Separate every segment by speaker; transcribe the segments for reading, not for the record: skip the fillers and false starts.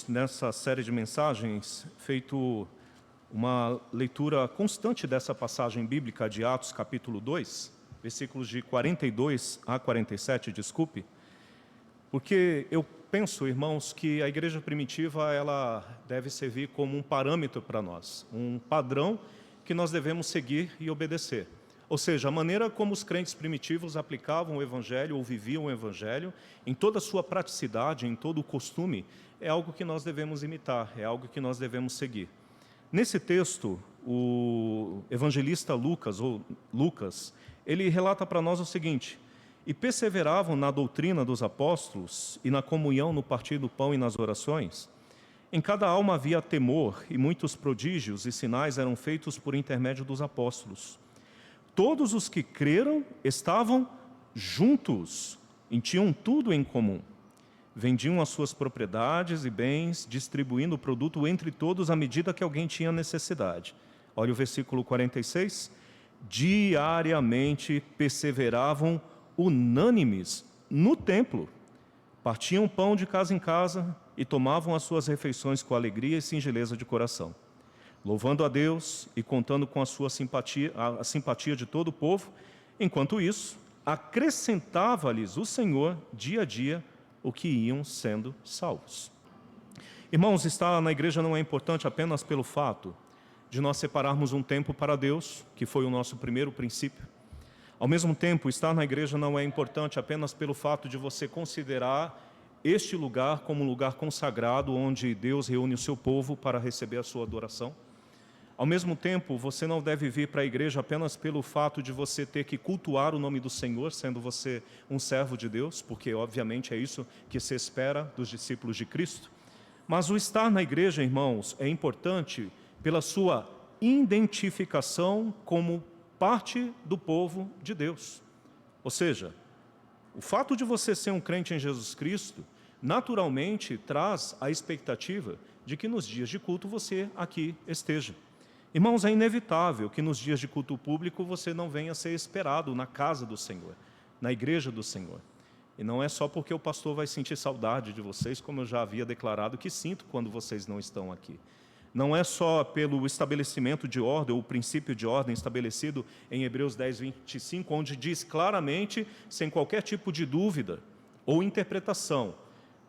Speaker 1: Nessa série de mensagens, feito uma leitura constante dessa passagem bíblica de Atos, capítulo 2, versículos de 42 a 47, desculpe, porque eu penso, irmãos, que a igreja primitiva ela deve servir como um parâmetro para nós, um padrão que nós devemos seguir e obedecer. Ou seja, a maneira como os crentes primitivos aplicavam o Evangelho ou viviam o Evangelho, em toda a sua praticidade, em todo o costume, é algo que nós devemos imitar, é algo que nós devemos seguir. Nesse texto, o evangelista Lucas, ele relata para nós o seguinte: e perseveravam na doutrina dos apóstolos e na comunhão, no partir do pão e nas orações. Em cada alma havia temor, e muitos prodígios e sinais eram feitos por intermédio dos apóstolos. Todos os que creram estavam juntos e tinham tudo em comum. Vendiam as suas propriedades e bens, distribuindo o produto entre todos à medida que alguém tinha necessidade. Olha o versículo 46. Diariamente perseveravam unânimes no templo. Partiam pão de casa em casa e tomavam as suas refeições com alegria e singeleza de coração, louvando a Deus e contando com a simpatia de todo o povo. Enquanto isso, acrescentava-lhes o Senhor dia a dia o que iam sendo salvos. Irmãos, estar na igreja não é importante apenas pelo fato de nós separarmos um tempo para Deus, que foi o nosso primeiro princípio. Ao mesmo tempo, estar na igreja não é importante apenas pelo fato de você considerar este lugar como um lugar consagrado, onde Deus reúne o seu povo para receber a sua adoração. Ao mesmo tempo, você não deve vir para a igreja apenas pelo fato de você ter que cultuar o nome do Senhor, sendo você um servo de Deus, porque obviamente é isso que se espera dos discípulos de Cristo. Mas o estar na igreja, irmãos, é importante pela sua identificação como parte do povo de Deus. Ou seja, o fato de você ser um crente em Jesus Cristo, naturalmente traz a expectativa de que nos dias de culto você aqui esteja. Irmãos, é inevitável que nos dias de culto público você não venha a ser esperado na casa do Senhor, na igreja do Senhor. E não é só porque o pastor vai sentir saudade de vocês, como eu já havia declarado que sinto quando vocês não estão aqui. Não é só pelo estabelecimento de ordem, ou o princípio de ordem estabelecido em Hebreus 10, 25, onde diz claramente, sem qualquer tipo de dúvida ou interpretação: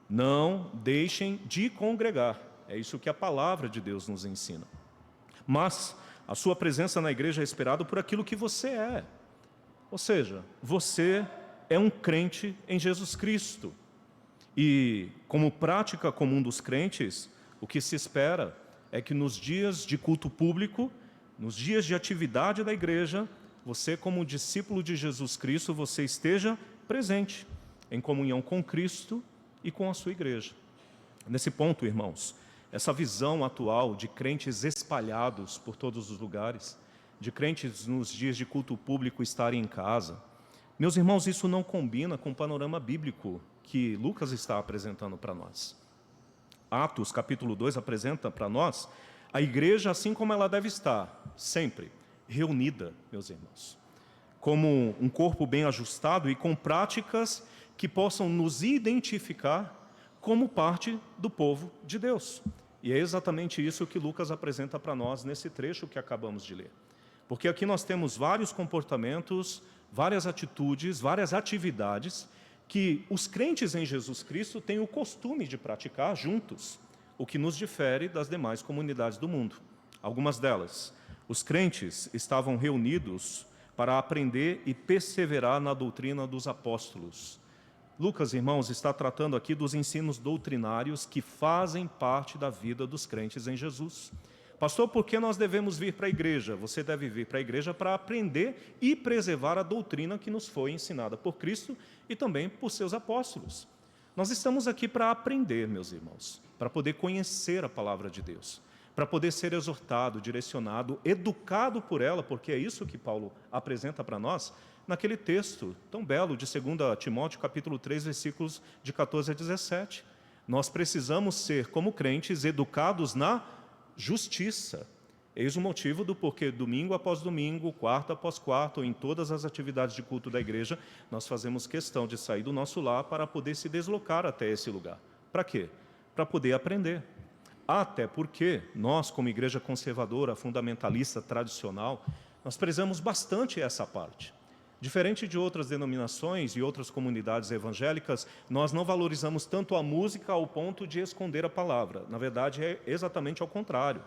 Speaker 1: não deixem de congregar. É isso que a palavra de Deus nos ensina. Mas a sua presença na igreja é esperada por aquilo que você é. Ou seja, você é um crente em Jesus Cristo. E como prática comum dos crentes, o que se espera é que nos dias de culto público, nos dias de atividade da igreja, você, como discípulo de Jesus Cristo, você esteja presente em comunhão com Cristo e com a sua igreja. Nesse ponto, irmãos, essa visão atual de crentes espalhados por todos os lugares, de crentes nos dias de culto público estarem em casa, meus irmãos, isso não combina com o panorama bíblico que Lucas está apresentando para nós. Atos, capítulo 2, apresenta para nós a igreja assim como ela deve estar, sempre reunida, meus irmãos, como um corpo bem ajustado e com práticas que possam nos identificar como parte do povo de Deus. E é exatamente isso que Lucas apresenta para nós nesse trecho que acabamos de ler. Porque aqui nós temos vários comportamentos, várias atitudes, várias atividades que os crentes em Jesus Cristo têm o costume de praticar juntos, o que nos difere das demais comunidades do mundo. Algumas delas, os crentes estavam reunidos para aprender e perseverar na doutrina dos apóstolos. Lucas, irmãos, está tratando aqui dos ensinos doutrinários que fazem parte da vida dos crentes em Jesus. Pastor, por que nós devemos vir para a igreja? Você deve vir para a igreja para aprender e preservar a doutrina que nos foi ensinada por Cristo e também por seus apóstolos. Nós estamos aqui para aprender, meus irmãos, para poder conhecer a palavra de Deus, para poder ser exortado, direcionado, educado por ela, porque é isso que Paulo apresenta para nós naquele texto tão belo de 2 Timóteo, capítulo 3, versículos de 14 a 17. Nós precisamos ser, como crentes, educados na justiça. Eis o motivo do porquê domingo após domingo, quarta após quarta, ou em todas as atividades de culto da igreja, nós fazemos questão de sair do nosso lar para poder se deslocar até esse lugar. Para quê? para poder aprender. Até porque nós, como igreja conservadora, fundamentalista, tradicional, nós prezamos bastante essa parte. Diferente de outras denominações e outras comunidades evangélicas, nós não valorizamos tanto a música ao ponto de esconder a palavra. Na verdade, é exatamente ao contrário.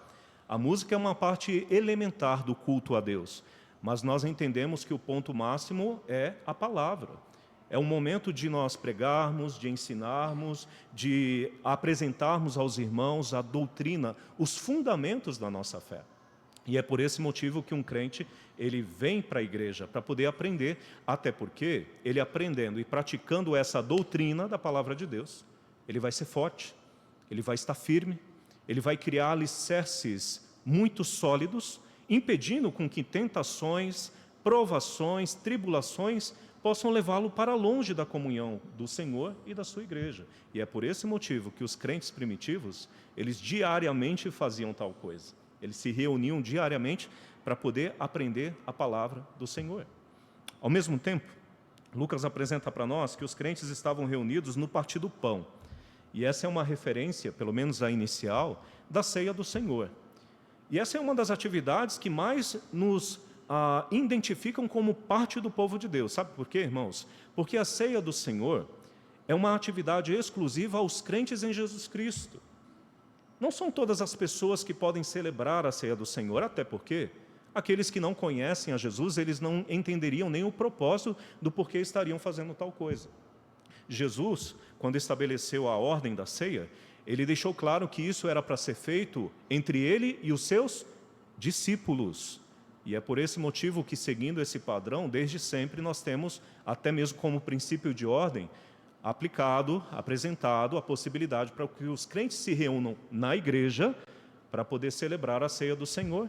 Speaker 1: A música é uma parte elementar do culto a Deus, mas nós entendemos que o ponto máximo é a palavra. É um momento de nós pregarmos, de ensinarmos, de apresentarmos aos irmãos a doutrina, os fundamentos da nossa fé. E é por esse motivo que um crente, ele vem para a igreja para poder aprender, até porque ele aprendendo e praticando essa doutrina da palavra de Deus, ele vai ser forte, ele vai estar firme, ele vai criar alicerces muito sólidos, impedindo com que tentações, provações, tribulações possam levá-lo para longe da comunhão do Senhor e da sua igreja. E é por esse motivo que os crentes primitivos, eles diariamente faziam tal coisa. Eles se reuniam diariamente para poder aprender a palavra do Senhor. Ao mesmo tempo, Lucas apresenta para nós que os crentes estavam reunidos no partir do pão. E essa é uma referência, pelo menos a inicial, da ceia do Senhor. E essa é uma das atividades que mais nos identificam como parte do povo de Deus. Sabe por quê, irmãos? Porque a ceia do Senhor é uma atividade exclusiva aos crentes em Jesus Cristo. Não são todas as pessoas que podem celebrar a ceia do Senhor, até porque aqueles que não conhecem a Jesus, eles não entenderiam nem o propósito do porquê estariam fazendo tal coisa. Jesus, quando estabeleceu a ordem da ceia, ele deixou claro que isso era para ser feito entre ele e os seus discípulos. E é por esse motivo que, seguindo esse padrão, desde sempre nós temos, até mesmo como princípio de ordem, apresentado a possibilidade para que os crentes se reúnam na igreja para poder celebrar a ceia do Senhor,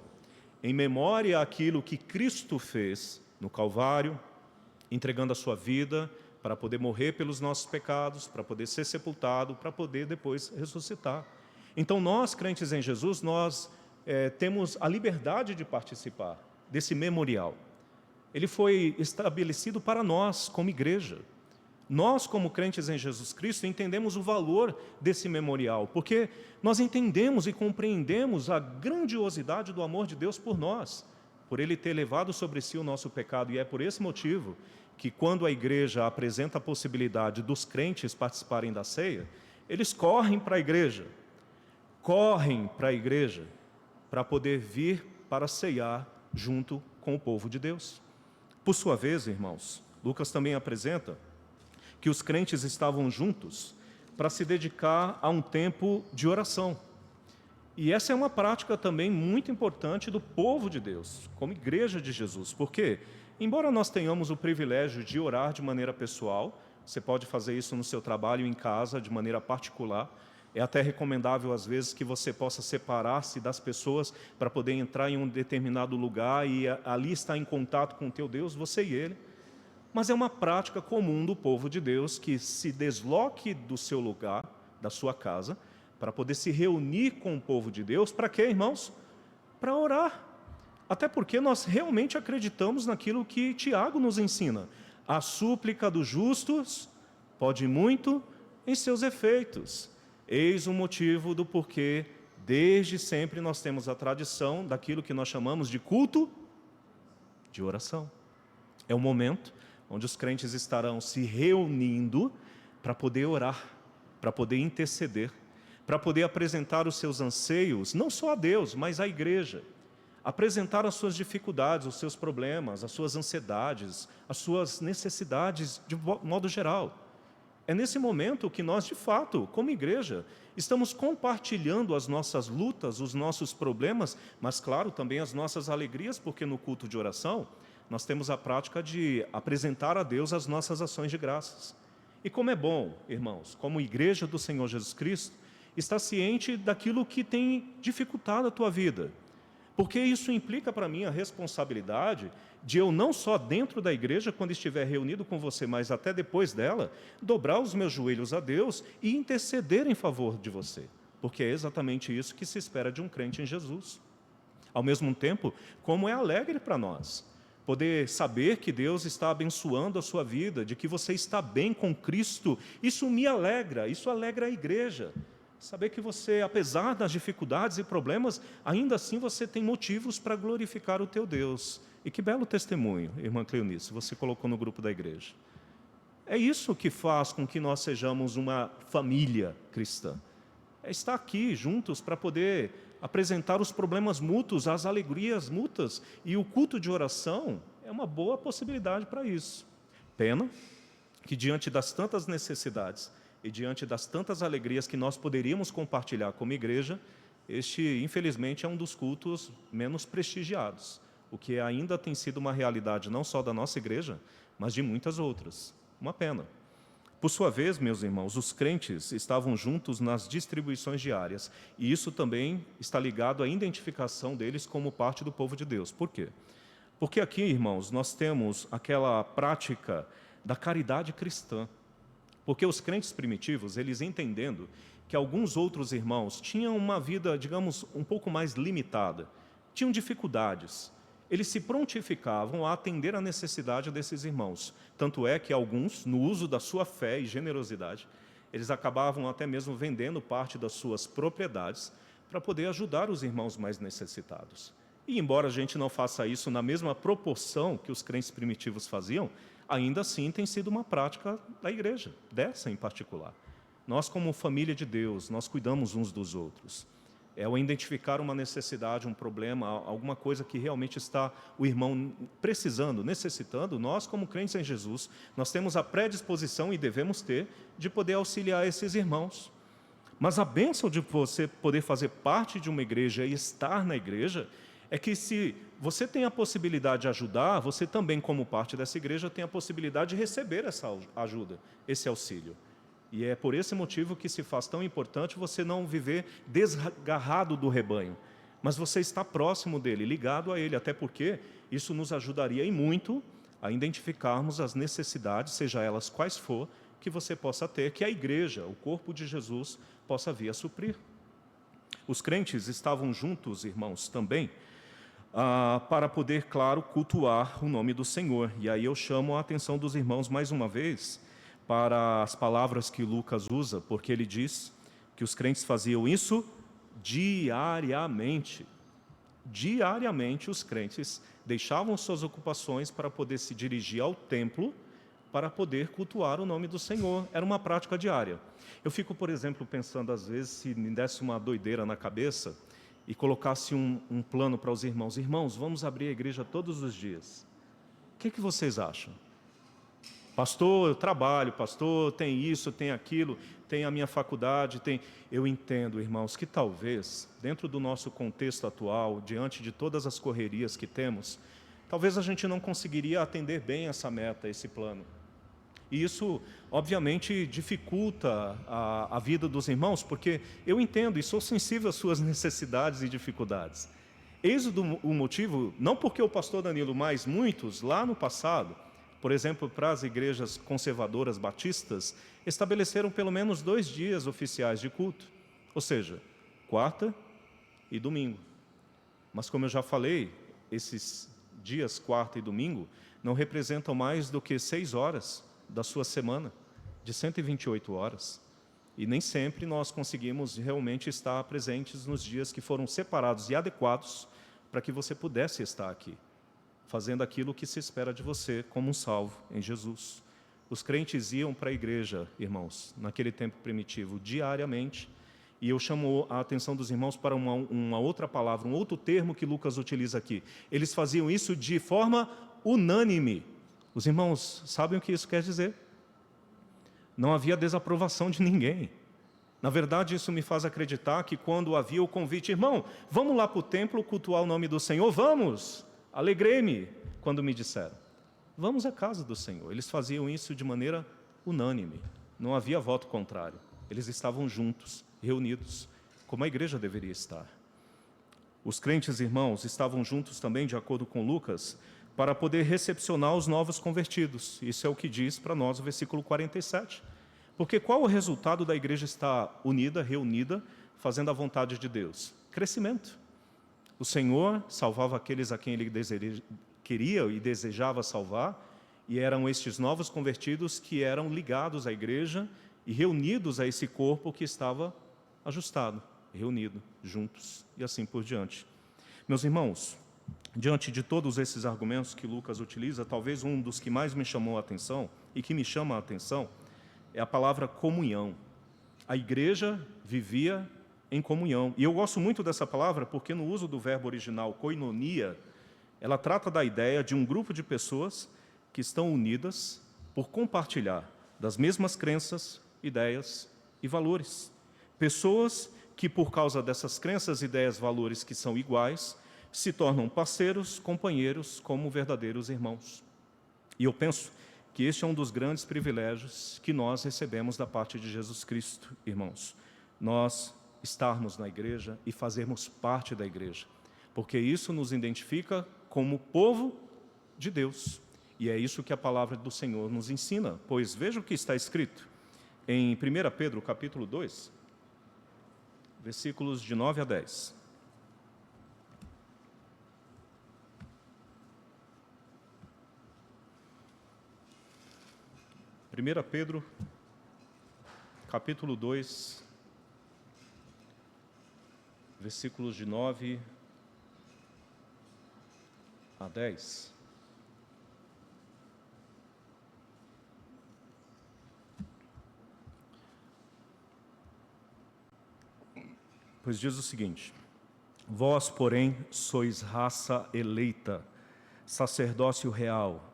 Speaker 1: em memória àquilo que Cristo fez no Calvário, entregando a sua vida para poder morrer pelos nossos pecados, para poder ser sepultado, para poder depois ressuscitar. Então nós, crentes em Jesus, nós temos a liberdade de participar desse memorial. Ele foi estabelecido para nós, como igreja. Nós, como crentes em Jesus Cristo, entendemos o valor desse memorial, porque nós entendemos e compreendemos a grandiosidade do amor de Deus por nós, por Ele ter levado sobre si o nosso pecado. E é por esse motivo que, quando a igreja apresenta a possibilidade dos crentes participarem da ceia, eles correm para a igreja para poder vir para ceiar junto com o povo de Deus. Por sua vez, irmãos, Lucas também apresenta que os crentes estavam juntos para se dedicar a um tempo de oração. E essa é uma prática também muito importante do povo de Deus, como igreja de Jesus, porque, embora nós tenhamos o privilégio de orar de maneira pessoal, você pode fazer isso no seu trabalho, em casa, de maneira particular, é até recomendável, às vezes, que você possa separar-se das pessoas para poder entrar em um determinado lugar e ali estar em contato com o teu Deus, você e Ele. Mas é uma prática comum do povo de Deus que se desloque do seu lugar, da sua casa, para poder se reunir com o povo de Deus. Para quê, irmãos? Para orar. Até porque nós realmente acreditamos naquilo que Tiago nos ensina. A súplica dos justos pode muito em seus efeitos. Eis o motivo do porquê, desde sempre, nós temos a tradição daquilo que nós chamamos de culto de oração. É um momento onde os crentes estarão se reunindo para poder orar, para poder interceder, para poder apresentar os seus anseios, não só a Deus, mas à igreja. Apresentar as suas dificuldades, os seus problemas, as suas ansiedades, as suas necessidades de modo geral. É nesse momento que nós, de fato, como igreja, estamos compartilhando as nossas lutas, os nossos problemas, mas, claro, também as nossas alegrias, porque no culto de oração nós temos a prática de apresentar a Deus as nossas ações de graças. E como é bom, irmãos, como igreja do Senhor Jesus Cristo, estar ciente daquilo que tem dificultado a tua vida. Porque isso implica para mim a responsabilidade de eu não só dentro da igreja, quando estiver reunido com você, mas até depois dela, dobrar os meus joelhos a Deus e interceder em favor de você. Porque é exatamente isso que se espera de um crente em Jesus. Ao mesmo tempo, como é alegre para nós poder saber que Deus está abençoando a sua vida, de que você está bem com Cristo, isso me alegra, isso alegra a igreja. Saber que você, apesar das dificuldades e problemas, ainda assim você tem motivos para glorificar o teu Deus. E que belo testemunho, irmã Cleonice, você colocou no grupo da igreja. É isso que faz com que nós sejamos uma família cristã. É estar aqui juntos para poder apresentar os problemas mútuos, as alegrias mútuas. E o culto de oração é uma boa possibilidade para isso. Pena que diante das tantas necessidades e diante das tantas alegrias que nós poderíamos compartilhar como igreja, este, infelizmente, é um dos cultos menos prestigiados, o que ainda tem sido uma realidade não só da nossa igreja, mas de muitas outras. Uma pena. Por sua vez, meus irmãos, os crentes estavam juntos nas distribuições diárias, e isso também está ligado à identificação deles como parte do povo de Deus. Por quê? Porque aqui, irmãos, nós temos aquela prática da caridade cristã. Porque os crentes primitivos, eles entendendo que alguns outros irmãos tinham uma vida, digamos, um pouco mais limitada, tinham dificuldades, eles se prontificavam a atender a necessidade desses irmãos. Tanto é que alguns, no uso da sua fé e generosidade, eles acabavam até mesmo vendendo parte das suas propriedades para poder ajudar os irmãos mais necessitados. E embora a gente não faça isso na mesma proporção que os crentes primitivos faziam, ainda assim tem sido uma prática da igreja, dessa em particular. Nós, como família de Deus, nós cuidamos uns dos outros. É o identificar uma necessidade, um problema, alguma coisa que realmente está o irmão precisando, necessitando, nós, como crentes em Jesus, nós temos a predisposição e devemos ter de poder auxiliar esses irmãos. Mas a bênção de você poder fazer parte de uma igreja e estar na igreja é que se você tem a possibilidade de ajudar, você também, como parte dessa igreja, tem a possibilidade de receber essa ajuda, esse auxílio. E é por esse motivo que se faz tão importante você não viver desgarrado do rebanho, mas você está próximo dele, ligado a ele, até porque isso nos ajudaria e muito a identificarmos as necessidades, seja elas quais for, que você possa ter, que a igreja, o corpo de Jesus, possa vir a suprir. Os crentes estavam juntos, irmãos, também, para poder, claro, cultuar o nome do Senhor. E aí eu chamo a atenção dos irmãos mais uma vez para as palavras que Lucas usa, porque ele diz que os crentes faziam isso diariamente. Diariamente os crentes deixavam suas ocupações para poder se dirigir ao templo para poder cultuar o nome do Senhor. Era uma prática diária. Eu fico, por exemplo, pensando às vezes, se me desse uma doideira na cabeça e colocasse um plano para os irmãos. Irmãos, vamos abrir a igreja todos os dias. O que vocês acham? Pastor, eu trabalho, pastor, tem isso, tem aquilo, tem a minha faculdade, tem... Eu entendo, irmãos, que talvez, dentro do nosso contexto atual, diante de todas as correrias que temos, talvez a gente não conseguiria atender bem essa meta, esse plano. E isso, obviamente, dificulta a vida dos irmãos, porque eu entendo e sou sensível às suas necessidades e dificuldades. Eis o motivo, não porque o pastor Danilo, mas muitos, lá no passado, por exemplo, para as igrejas conservadoras batistas, estabeleceram pelo menos 2 dias oficiais de culto, ou seja, quarta e domingo. Mas como eu já falei, esses dias, quarta e domingo, não representam mais do que 6 horas da sua semana, de 128 horas. E nem sempre nós conseguimos realmente estar presentes nos dias que foram separados e adequados para que você pudesse estar aqui, fazendo aquilo que se espera de você como um salvo em Jesus. Os crentes iam para a igreja, irmãos, naquele tempo primitivo, diariamente, e eu chamo a atenção dos irmãos para uma outra palavra, um outro termo que Lucas utiliza aqui. Eles faziam isso de forma unânime. Os irmãos sabem o que isso quer dizer? Não havia desaprovação de ninguém. Na verdade, isso me faz acreditar que quando havia o convite, irmão, vamos lá para o templo cultuar o nome do Senhor, vamos! Alegrei-me quando me disseram, vamos à casa do Senhor. Eles faziam isso de maneira unânime, não havia voto contrário. Eles estavam juntos, reunidos, como a igreja deveria estar. Os crentes irmãos estavam juntos também, de acordo com Lucas, para poder recepcionar os novos convertidos. Isso é o que diz para nós o versículo 47. Porque qual o resultado da igreja estar unida, reunida, fazendo a vontade de Deus? Crescimento. O Senhor salvava aqueles a quem Ele queria e desejava salvar, e eram estes novos convertidos que eram ligados à igreja e reunidos a esse corpo que estava ajustado, reunido, juntos e assim por diante. Meus irmãos, diante de todos esses argumentos que Lucas utiliza, talvez um dos que mais me chamou a atenção e que me chama a atenção é a palavra comunhão. A igreja vivia em comunhão. E eu gosto muito dessa palavra porque no uso do verbo original koinonia, ela trata da ideia de um grupo de pessoas que estão unidas por compartilhar das mesmas crenças, ideias e valores. Pessoas que, por causa dessas crenças, ideias, valores que são iguais, se tornam parceiros, companheiros, como verdadeiros irmãos. E eu penso que este é um dos grandes privilégios que nós recebemos da parte de Jesus Cristo, irmãos. Nós estarmos na igreja e fazermos parte da igreja, porque isso nos identifica como povo de Deus. E é isso que a palavra do Senhor nos ensina, pois veja o que está escrito em 1 Pedro, capítulo 2, versículos de 9 a 10. Primeira Pedro, capítulo 2, versículos de 9 a 10. Pois diz o seguinte: vós, porém, sois raça eleita, sacerdócio real,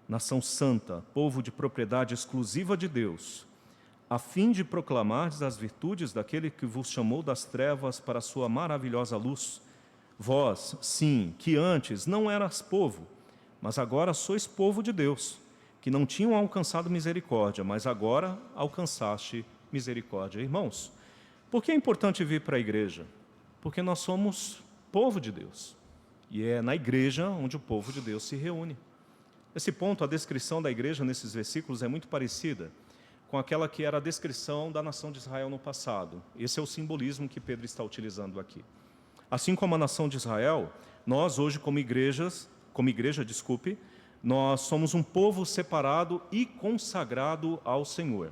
Speaker 1: nação santa, povo de propriedade exclusiva de Deus, a fim de proclamardes as virtudes daquele que vos chamou das trevas para a sua maravilhosa luz. Vós, sim, que antes não eras povo, mas agora sois povo de Deus, que não tinham alcançado misericórdia, mas agora alcançaste misericórdia. Irmãos, por que é importante vir para a igreja? Porque nós somos povo de Deus, e é na igreja onde o povo de Deus se reúne. Nesse ponto, a descrição da igreja nesses versículos é muito parecida com aquela que era a descrição da nação de Israel no passado. Esse é o simbolismo que Pedro está utilizando aqui. Assim como a nação de Israel, nós hoje como igreja, nós somos um povo separado e consagrado ao Senhor.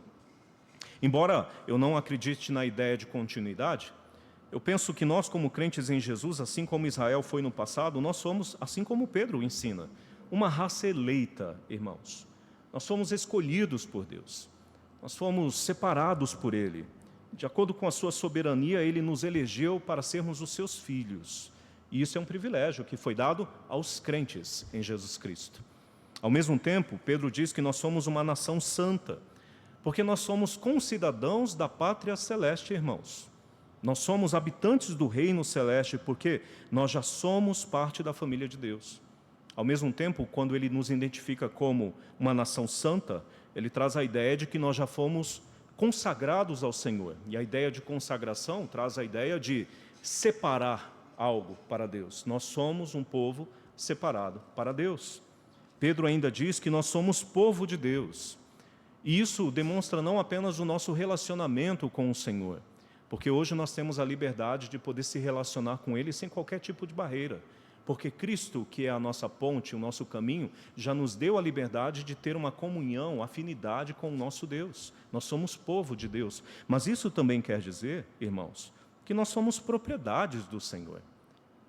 Speaker 1: Embora eu não acredite na ideia de continuidade, eu penso que nós como crentes em Jesus, assim como Israel foi no passado, nós somos, assim como Pedro ensina, uma raça eleita, irmãos. Nós fomos escolhidos por Deus. Nós fomos separados por Ele. De acordo com a sua soberania, Ele nos elegeu para sermos os seus filhos. E isso é um privilégio que foi dado aos crentes em Jesus Cristo. Ao mesmo tempo, Pedro diz que nós somos uma nação santa, porque nós somos concidadãos da pátria celeste, irmãos. Nós somos habitantes do reino celeste, porque nós já somos parte da família de Deus. Ao mesmo tempo, quando ele nos identifica como uma nação santa, ele traz a ideia de que nós já fomos consagrados ao Senhor. E a ideia de consagração traz a ideia de separar algo para Deus. Nós somos um povo separado para Deus. Pedro ainda diz que nós somos povo de Deus. E isso demonstra não apenas o nosso relacionamento com o Senhor, porque hoje nós temos a liberdade de poder se relacionar com Ele sem qualquer tipo de barreira. Porque Cristo, que é a nossa ponte, o nosso caminho, já nos deu a liberdade de ter uma comunhão, afinidade com o nosso Deus. Nós somos povo de Deus. Mas isso também quer dizer, irmãos, que nós somos propriedades do Senhor.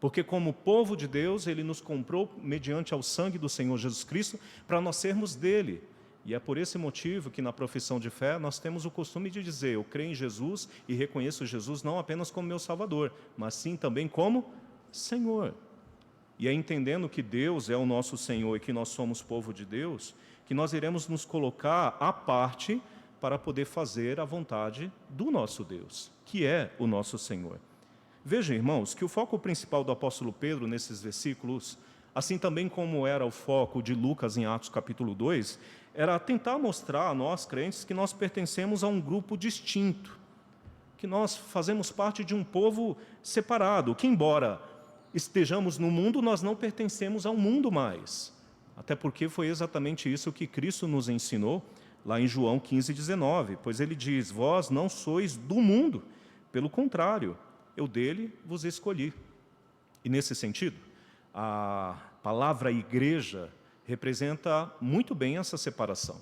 Speaker 1: Porque como povo de Deus, Ele nos comprou mediante ao sangue do Senhor Jesus Cristo para nós sermos dele. E é por esse motivo que na profissão de fé nós temos o costume de dizer: eu creio em Jesus e reconheço Jesus não apenas como meu Salvador, mas sim também como Senhor. E é entendendo que Deus é o nosso Senhor e que nós somos povo de Deus, que nós iremos nos colocar à parte para poder fazer a vontade do nosso Deus, que é o nosso Senhor. Vejam, irmãos, que o foco principal do apóstolo Pedro nesses versículos, assim também como era o foco de Lucas em Atos capítulo 2, era tentar mostrar a nós, crentes, que nós pertencemos a um grupo distinto, que nós fazemos parte de um povo separado, que embora estejamos no mundo, nós não pertencemos ao mundo mais. Até porque foi exatamente isso que Cristo nos ensinou lá em João 15:19, pois ele diz: vós não sois do mundo, pelo contrário, eu dele vos escolhi. E nesse sentido, a palavra igreja representa muito bem essa separação.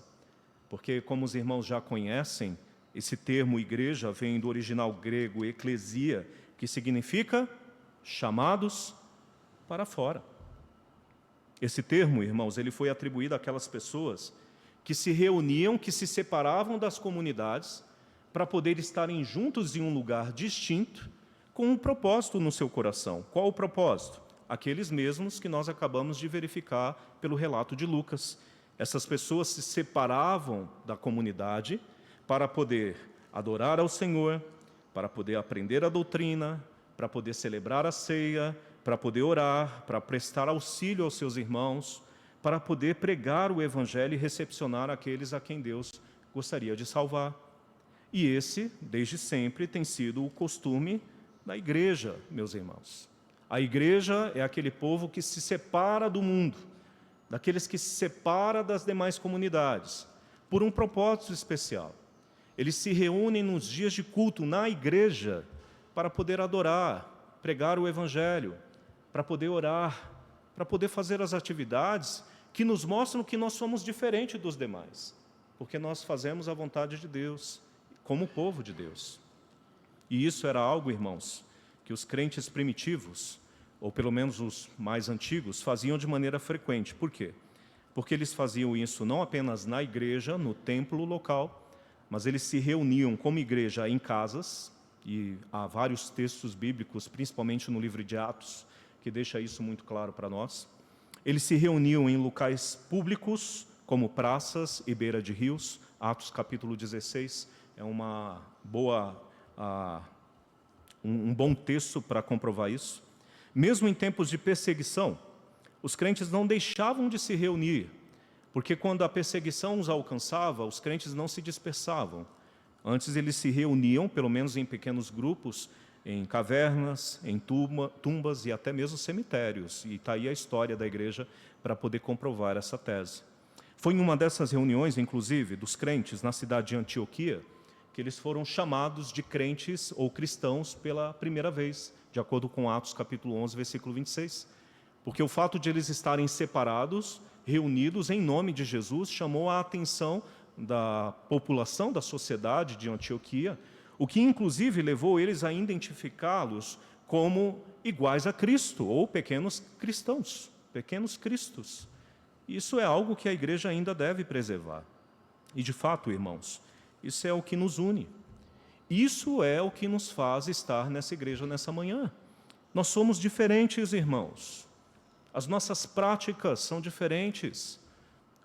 Speaker 1: Porque, como os irmãos já conhecem, Esse termo igreja vem do original grego eclesia, que significa chamados para fora. Esse termo, irmãos, ele foi atribuído àquelas pessoas que se reuniam, que se separavam das comunidades para poder estarem juntos em um lugar distinto, com um propósito no seu coração. Qual o propósito? Aqueles mesmos que nós acabamos de verificar pelo relato de Lucas. Essas pessoas se separavam da comunidade para poder adorar ao Senhor, para poder aprender a doutrina, para poder celebrar a ceia, para poder orar, para prestar auxílio aos seus irmãos, para poder pregar o Evangelho e recepcionar aqueles a quem Deus gostaria de salvar. E esse, desde sempre, tem sido o costume da igreja, meus irmãos. A igreja é aquele povo que se separa do mundo, daqueles que se separa das demais comunidades, por um propósito especial. Eles se reúnem nos dias de culto na igreja para poder adorar, pregar o Evangelho, para poder orar, para poder fazer as atividades que nos mostram que nós somos diferentes dos demais, porque nós fazemos a vontade de Deus, como povo de Deus. E isso era algo, irmãos, que os crentes primitivos, ou pelo menos os mais antigos, faziam de maneira frequente. Por quê? Porque eles faziam isso não apenas na igreja, no templo local, mas eles se reuniam como igreja em casas, e há vários textos bíblicos, principalmente no livro de Atos, que deixa isso muito claro para nós. Eles se reuniam em locais públicos, como praças e beira de rios. Atos capítulo 16 é um bom texto para comprovar isso. Mesmo em tempos de perseguição, os crentes não deixavam de se reunir, porque quando a perseguição os alcançava, os crentes não se dispersavam. Antes eles se reuniam, pelo menos em pequenos grupos, em cavernas, em tumbas e até mesmo cemitérios. E está aí a história da igreja para poder comprovar essa tese. Foi em uma dessas reuniões, inclusive, dos crentes na cidade de Antioquia, que eles foram chamados de crentes ou cristãos pela primeira vez, de acordo com Atos capítulo 11, versículo 26. Porque o fato de eles estarem separados, reunidos em nome de Jesus, chamou a atenção da população, da sociedade de Antioquia, o que inclusive levou eles a identificá-los como iguais a Cristo, ou pequenos cristãos, pequenos cristos. Isso é algo que a igreja ainda deve preservar. E de fato, irmãos, isso é o que nos une. Isso é o que nos faz estar nessa igreja nessa manhã. Nós somos diferentes, irmãos. As nossas práticas são diferentes.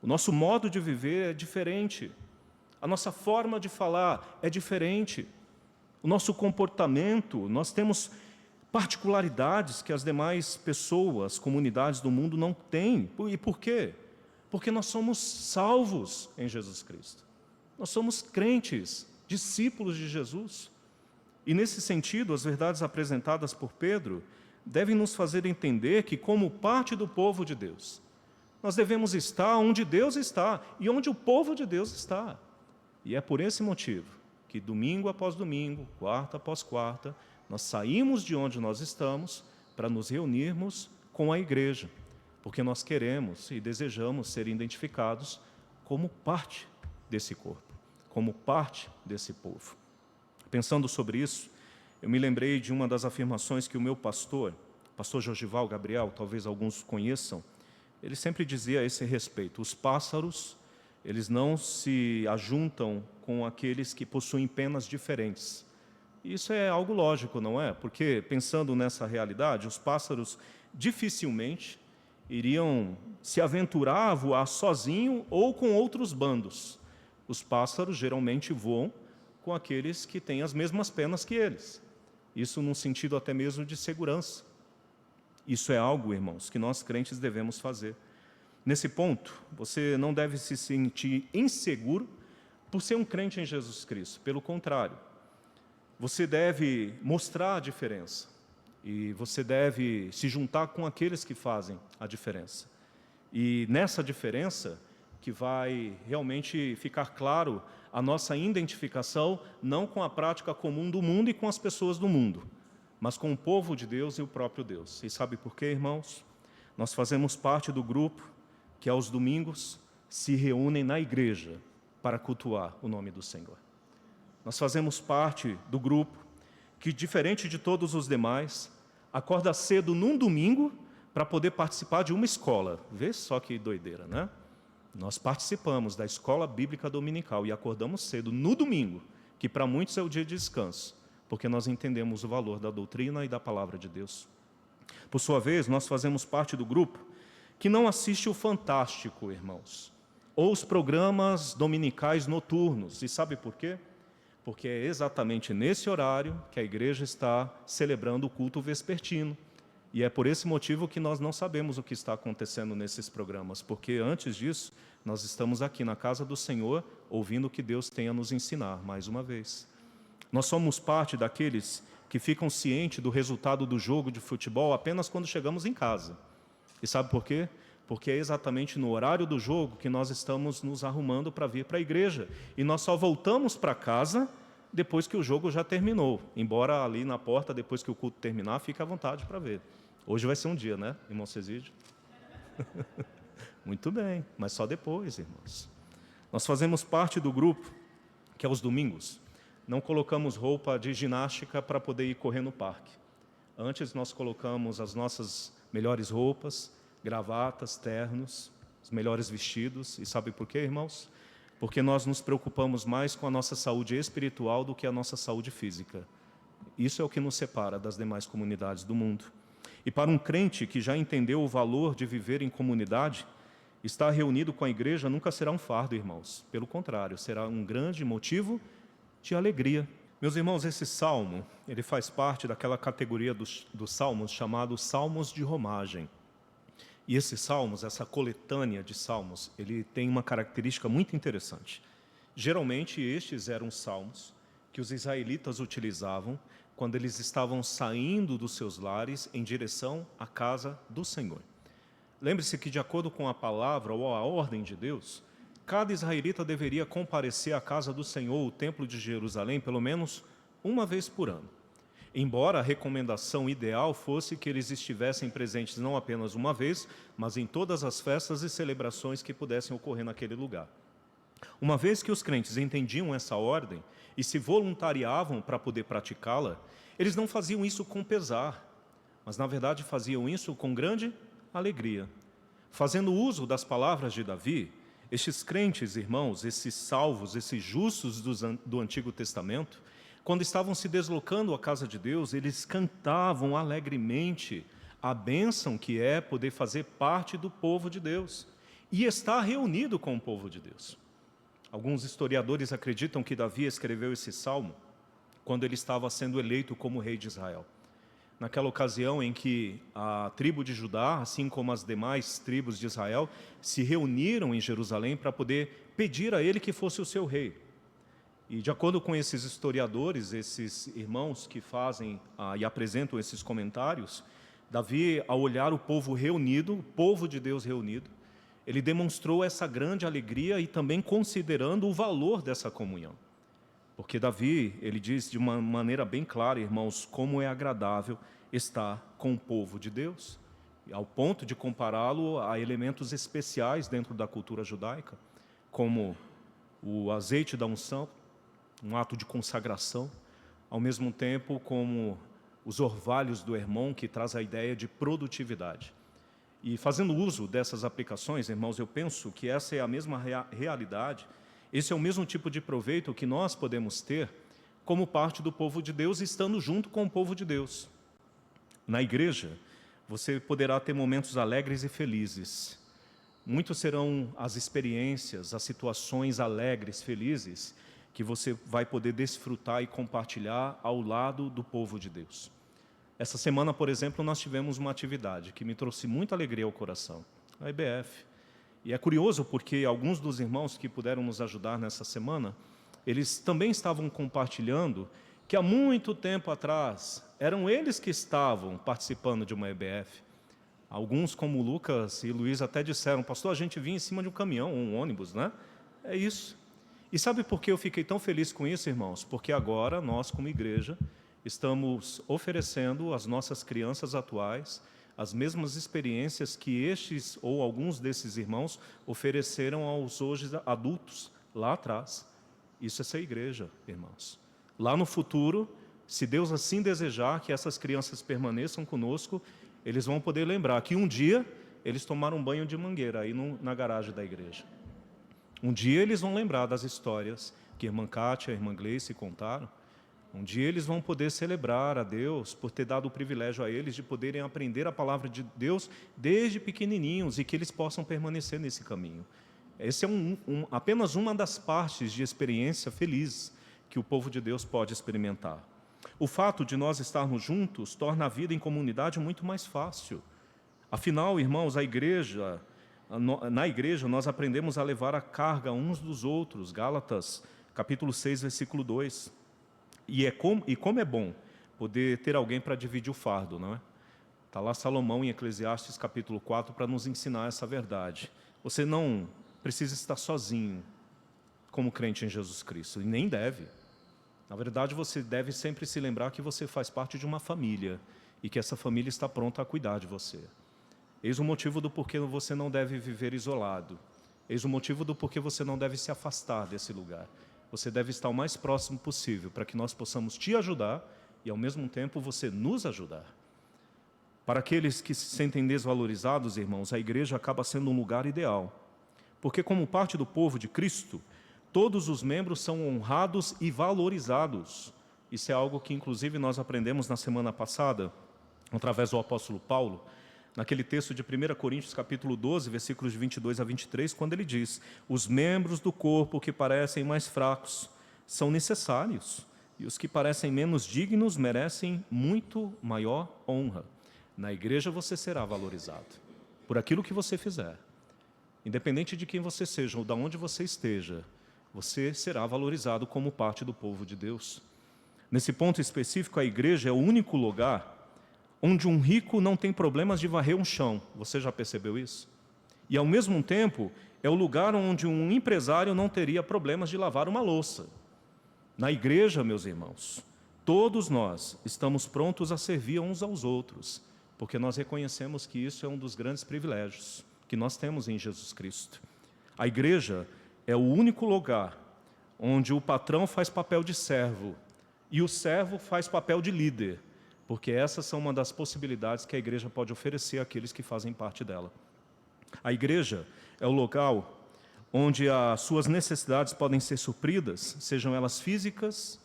Speaker 1: O nosso modo de viver é diferente. A nossa forma de falar é diferente. O nosso comportamento, nós temos particularidades que as demais pessoas, comunidades do mundo não têm. E por quê? Porque nós somos salvos em Jesus Cristo. Nós somos crentes, discípulos de Jesus. E nesse sentido, as verdades apresentadas por Pedro devem nos fazer entender que, como parte do povo de Deus, nós devemos estar onde Deus está e onde o povo de Deus está. E é por esse motivo que domingo após domingo, quarta após quarta, nós saímos de onde nós estamos para nos reunirmos com a igreja, porque nós queremos e desejamos ser identificados como parte desse corpo, como parte desse povo. Pensando sobre isso, eu me lembrei de uma das afirmações que o meu pastor Jorgival Gabriel, talvez alguns conheçam, ele sempre dizia a esse respeito: os pássaros, eles não se ajuntam com aqueles que possuem penas diferentes. Isso é algo lógico, não é? Porque, pensando nessa realidade, os pássaros dificilmente iriam se aventurar a voar sozinho ou com outros bandos. Os pássaros geralmente voam com aqueles que têm as mesmas penas que eles. Isso num sentido até mesmo de segurança. Isso é algo, irmãos, que nós crentes devemos fazer. Nesse ponto, você não deve se sentir inseguro por ser um crente em Jesus Cristo. Pelo contrário, você deve mostrar a diferença. E você deve se juntar com aqueles que fazem a diferença. E nessa diferença que vai realmente ficar claro a nossa identificação, não com a prática comum do mundo e com as pessoas do mundo, mas com o povo de Deus e o próprio Deus. E sabe por quê, irmãos? Nós fazemos parte do grupo que aos domingos se reúnem na igreja para cultuar o nome do Senhor. Nós fazemos parte do grupo que, diferente de todos os demais, acorda cedo num domingo para poder participar de uma escola. Vê só que doideira, né? Nós participamos da escola bíblica dominical e acordamos cedo no domingo, que para muitos é o dia de descanso, porque nós entendemos o valor da doutrina e da palavra de Deus. Por sua vez, nós fazemos parte do grupo que não assiste o Fantástico, irmãos, ou os programas dominicais noturnos. E sabe por quê? Porque é exatamente nesse horário que a igreja está celebrando o culto vespertino. E é por esse motivo que nós não sabemos o que está acontecendo nesses programas, porque antes disso, nós estamos aqui na casa do Senhor, ouvindo o que Deus tem a nos ensinar, mais uma vez. Nós somos parte daqueles que ficam cientes do resultado do jogo de futebol apenas quando chegamos em casa. E sabe por quê? Porque é exatamente no horário do jogo que nós estamos nos arrumando para vir para a igreja. E nós só voltamos para casa depois que o jogo já terminou. Embora ali na porta, depois que o culto terminar, fique à vontade para ver. Hoje vai ser um dia, né, irmão Cesídio? Muito bem, mas só depois, irmãos. Nós fazemos parte do grupo que aos domingos não colocamos roupa de ginástica para poder ir correr no parque. Antes nós colocamos as nossas melhores roupas, gravatas, ternos, os melhores vestidos. E sabe por quê, irmãos? Porque nós nos preocupamos mais com a nossa saúde espiritual do que a nossa saúde física. Isso é o que nos separa das demais comunidades do mundo. E para um crente que já entendeu o valor de viver em comunidade, estar reunido com a igreja nunca será um fardo, irmãos. Pelo contrário, será um grande motivo de alegria. Meus irmãos, esse salmo, ele faz parte daquela categoria dos salmos chamados salmos de romagem. E esses salmos, essa coletânea de salmos, ele tem uma característica muito interessante. Geralmente, estes eram salmos que os israelitas utilizavam quando eles estavam saindo dos seus lares em direção à casa do Senhor. Lembre-se que, de acordo com a palavra ou a ordem de Deus, cada israelita deveria comparecer à casa do Senhor, o templo de Jerusalém, pelo menos uma vez por ano. Embora a recomendação ideal fosse que eles estivessem presentes não apenas uma vez, mas em todas as festas e celebrações que pudessem ocorrer naquele lugar. Uma vez que os crentes entendiam essa ordem e se voluntariavam para poder praticá-la, eles não faziam isso com pesar, mas na verdade faziam isso com grande alegria. Fazendo uso das palavras de Davi, estes crentes, irmãos, esses salvos, esses justos do Antigo Testamento, quando estavam se deslocando à casa de Deus, eles cantavam alegremente a bênção que é poder fazer parte do povo de Deus e estar reunido com o povo de Deus. Alguns historiadores acreditam que Davi escreveu esse salmo quando ele estava sendo eleito como rei de Israel. Naquela ocasião em que a tribo de Judá, assim como as demais tribos de Israel, se reuniram em Jerusalém para poder pedir a ele que fosse o seu rei. E de acordo com esses historiadores, esses irmãos que fazem e apresentam esses comentários, Davi, ao olhar o povo reunido, o povo de Deus reunido, ele demonstrou essa grande alegria e também considerando o valor dessa comunhão. Porque Davi, ele diz de uma maneira bem clara, irmãos, como é agradável estar com o povo de Deus, ao ponto de compará-lo a elementos especiais dentro da cultura judaica, como o azeite da unção, um ato de consagração, ao mesmo tempo como os orvalhos do Hermon, que traz a ideia de produtividade. E fazendo uso dessas aplicações, irmãos, eu penso que essa é a mesma realidade, esse é o mesmo tipo de proveito que nós podemos ter como parte do povo de Deus, estando junto com o povo de Deus. Na igreja, você poderá ter momentos alegres e felizes. Muitos serão as experiências, as situações alegres, felizes, que você vai poder desfrutar e compartilhar ao lado do povo de Deus. Essa semana, por exemplo, nós tivemos uma atividade que me trouxe muita alegria ao coração, a EBF. E é curioso porque alguns dos irmãos que puderam nos ajudar nessa semana, eles também estavam compartilhando que há muito tempo atrás eram eles que estavam participando de uma EBF. Alguns, como Lucas e Luiz, até disseram: pastor, a gente vinha em cima de um caminhão, um ônibus, né? É isso. E sabe por que eu fiquei tão feliz com isso, irmãos? Porque agora nós, como igreja, estamos oferecendo às nossas crianças atuais as mesmas experiências que estes ou alguns desses irmãos ofereceram aos hoje adultos lá atrás. Isso é ser igreja, irmãos. Lá no futuro, se Deus assim desejar que essas crianças permaneçam conosco, eles vão poder lembrar que um dia eles tomaram um banho de mangueira aí na garagem da igreja. Um dia eles vão lembrar das histórias que a irmã Kátia e a irmã Gleice contaram. Um dia eles vão poder celebrar a Deus por ter dado o privilégio a eles de poderem aprender a palavra de Deus desde pequenininhos e que eles possam permanecer nesse caminho. Esse é apenas uma das partes de experiência feliz que o povo de Deus pode experimentar. O fato de nós estarmos juntos torna a vida em comunidade muito mais fácil. Afinal, irmãos, na igreja nós aprendemos a levar a carga uns dos outros. Gálatas, capítulo 6, versículo 2. E como é bom poder ter alguém para dividir o fardo, não é? Está lá Salomão em Eclesiastes, capítulo 4, para nos ensinar essa verdade. Você não precisa estar sozinho como crente em Jesus Cristo, e nem deve. Na verdade, você deve sempre se lembrar que você faz parte de uma família e que essa família está pronta a cuidar de você. Eis o motivo do porquê você não deve viver isolado. Eis o motivo do porquê você não deve se afastar desse lugar. Você deve estar o mais próximo possível para que nós possamos te ajudar e, ao mesmo tempo, você nos ajudar. Para aqueles que se sentem desvalorizados, irmãos, a igreja acaba sendo um lugar ideal. Porque, como parte do povo de Cristo, todos os membros são honrados e valorizados. Isso é algo que, inclusive, nós aprendemos na semana passada, através do apóstolo Paulo, naquele texto de 1 Coríntios, capítulo 12, versículos de 22 a 23, quando ele diz: os membros do corpo que parecem mais fracos são necessários, e os que parecem menos dignos merecem muito maior honra. Na igreja você será valorizado por aquilo que você fizer. Independente de quem você seja ou de onde você esteja, você será valorizado como parte do povo de Deus. Nesse ponto específico, a igreja é o único lugar onde um rico não tem problemas de varrer um chão. Você já percebeu isso? E, ao mesmo tempo, é o lugar onde um empresário não teria problemas de lavar uma louça. Na igreja, meus irmãos, todos nós estamos prontos a servir uns aos outros, porque nós reconhecemos que isso é um dos grandes privilégios que nós temos em Jesus Cristo. A igreja é o único lugar onde o patrão faz papel de servo e o servo faz papel de líder, porque essas são uma das possibilidades que a igreja pode oferecer àqueles que fazem parte dela. A igreja é o local onde as suas necessidades podem ser supridas, sejam elas físicas,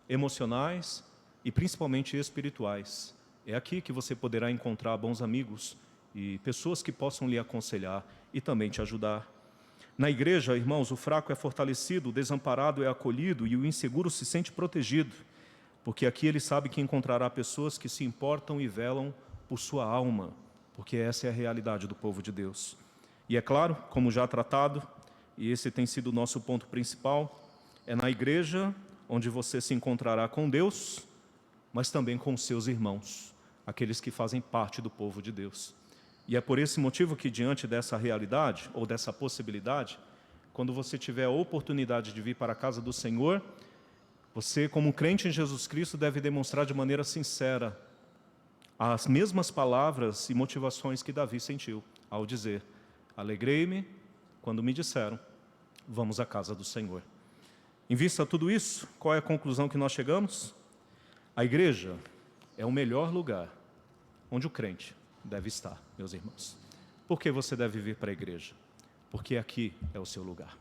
Speaker 1: emocionais e principalmente espirituais. É aqui que você poderá encontrar bons amigos e pessoas que possam lhe aconselhar e também te ajudar. Na igreja, irmãos, o fraco é fortalecido, o desamparado é acolhido e o inseguro se sente protegido, porque aqui ele sabe que encontrará pessoas que se importam e velam por sua alma, porque essa é a realidade do povo de Deus. E é claro, como já tratado, e esse tem sido o nosso ponto principal, é na igreja onde você se encontrará com Deus, mas também com seus irmãos, aqueles que fazem parte do povo de Deus. E é por esse motivo que, diante dessa realidade, ou dessa possibilidade, quando você tiver a oportunidade de vir para a casa do Senhor, você, como crente em Jesus Cristo, deve demonstrar de maneira sincera as mesmas palavras e motivações que Davi sentiu ao dizer: alegrei-me quando me disseram, vamos à casa do Senhor. Em vista de tudo isso, qual é a conclusão que nós chegamos? A igreja é o melhor lugar onde o crente deve estar, meus irmãos. Por que você deve vir para a igreja? Porque aqui é o seu lugar.